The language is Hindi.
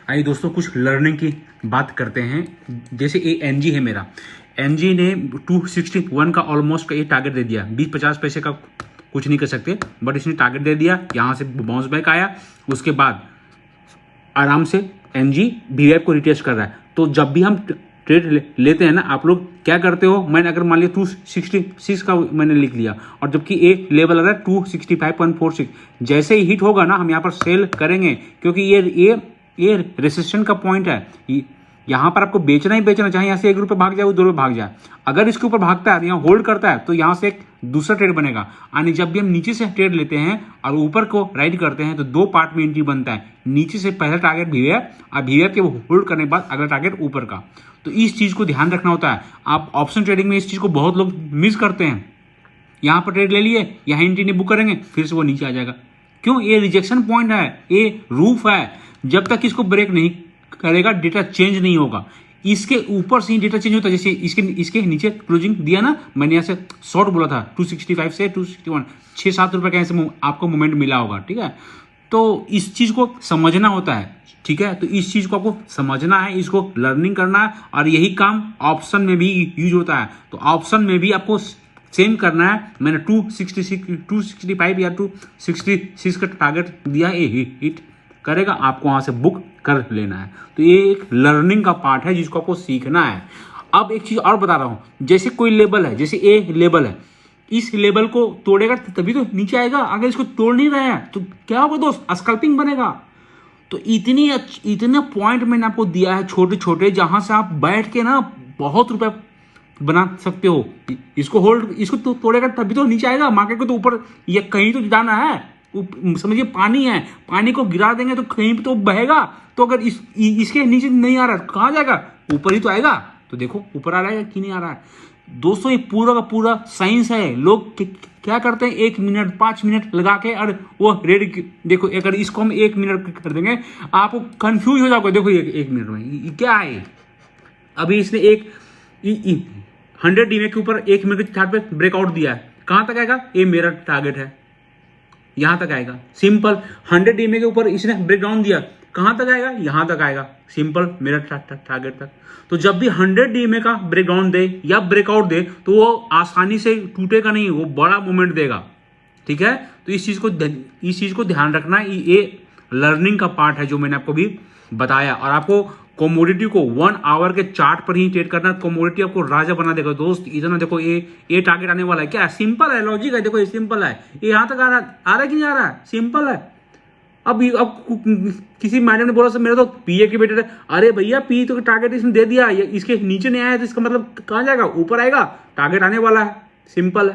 आइए दोस्तों कुछ लर्निंग की बात करते हैं। जैसे ये एनजी है मेरा, एनजी ने 261 का ऑलमोस्ट ये टारगेट दे दिया। 20-50 पैसे का कुछ नहीं कर सकते, बट इसने टारगेट दे दिया। यहाँ से बाउंस बैक आया, उसके बाद आराम से एनजी वीआईपी को रिटेस्ट कर रहा है। तो जब भी हम ट्रेड लेते हैं ना, आप लोग क्या करते हो, मैंने अगर मान लिया 266 का मैंने लिख लिया और जबकि ए लेवल आ रहा है 265.46, जैसे ही हिट होगा ना हम यहाँ पर सेल करेंगे, क्योंकि ये रेसिस्टेंट का पॉइंट है। यहाँ पर आपको बेचना ही बेचना, चाहे यहाँ से 1 रुपये भाग जाए, 2 रुपये भाग जाए। अगर इसके ऊपर भागता है, यहाँ होल्ड करता है, तो यहाँ से एक दूसरा ट्रेड बनेगा। यानी जब भी हम नीचे से ट्रेड लेते हैं और ऊपर को राइड करते हैं तो 2 पार्ट में एंट्री बनता है। नीचे से पहला टारगेट वीआईपी और वीआईपी के होल्ड करने के बाद अगला टारगेट ऊपर का। तो इस चीज को ध्यान रखना होता है। आप ऑप्शन ट्रेडिंग में इस चीज को बहुत लोग मिस करते हैं। यहाँ पर ट्रेड ले लिए, यहाँ एंट्री नहीं बुक करेंगे, फिर से वो नीचे आ जाएगा। क्यों? ये रिजेक्शन पॉइंट है, ये रूफ है। जब तक इसको ब्रेक नहीं करेगा डेटा चेंज नहीं होगा। इसके ऊपर से ही डेटा चेंज होता है। जैसे इसके नीचे क्लोजिंग दिया ना, मैंने यहाँ से शॉर्ट बोला था 265 से 261, 6-7 रुपए का ऐसे आपको मोमेंट मिला होगा। ठीक है, तो इस चीज को समझना होता है। ठीक है, तो इस चीज को आपको समझना है, इसको लर्निंग करना है, और यही काम ऑप्शन में भी यूज होता है। तो ऑप्शन में भी आपको सेम करना है। मैंने 265 या 266 का टारगेट दिया, ये हिट करेगा, आपको वहां से बुक कर लेना है। तो ये एक लर्निंग का पार्ट है जिसको आपको सीखना है। अब एक चीज और बता रहा हूं, जैसे कोई लेवल है, जैसे ए लेवल है, इस लेवल को तोड़ेगा तभी तो नीचे आएगा। अगर इसको तोड़ नहीं रहा है तो क्या होगा दोस्त? स्कैल्पिंग बनेगा। तो इतने पॉइंट मैंने आपको दिया है छोटे छोटे, जहां से आप बैठ के ना बहुत रुपए बना सकते हो। इसको होल्ड, इसको तोड़ेगा तभी तो नीचे आएगा। मार्केट को तो ऊपर या कहीं तो जाना है। समझिए पानी है, पानी को गिरा देंगे तो कहीं पे तो बहेगा। तो अगर इसके नीचे नहीं आ रहा है कहां जाएगा? ऊपर ही तो आएगा। तो देखो ऊपर आ रहा है कि नहीं आ रहा है। दोस्तों ये पूरा का पूरा साइंस है। लोग क्या करते हैं, 1 मिनट 5 मिनट लगा के और वो रेड, देखो अगर इसको हम 1 मिनट कर देंगे आपको कंफ्यूज हो जाओगे। देखो ये 1 मिनट में क्या है। अभी इसने 100 डीमे के ऊपर 1 मिनट के चार्ट पे ब्रेकआउट दिया है। कहां तक आएगा? ये मेरा टारगेट है, यहां तक आएगा। सिंपल। 100 डीमे के ऊपर इसने ब्रेकडाउन दिया, कहां तक आएगा? यहां तक आएगा। सिंपल, मेरा टारगेट तक। तो जब भी 100 डीएमए का ब्रेकडाउन दे या ब्रेकआउट दे तो वो आसानी से टूटेगा नहीं, वो बड़ा मूवमेंट देगा। ठीक है, तो इस चीज को ध्यान रखना। ये लर्निंग का पार्ट है जो मैंने आपको भी बताया। और आपको कमोडिटी को 1 आवर के चार्ट पर ही ट्रेड करना। कमोडिटी आपको राजा बना देगा दोस्त। इतना देखो, ये टारगेट आने वाला है। क्या सिंपल है, लॉजिक है। देखो ये सिंपल है। ये यहां तक आ रहा है कि नहीं आ रहा है? सिंपल है। अब किसी मैडम ने बोला सर मेरा तो पीए के बेटे, अरे भैया पी तो टारगेट इसने दे दिया, इसके नीचे नहीं आया तो इसका मतलब कहां जाएगा? ऊपर आएगा। टारगेट आने वाला है, सिंपल है।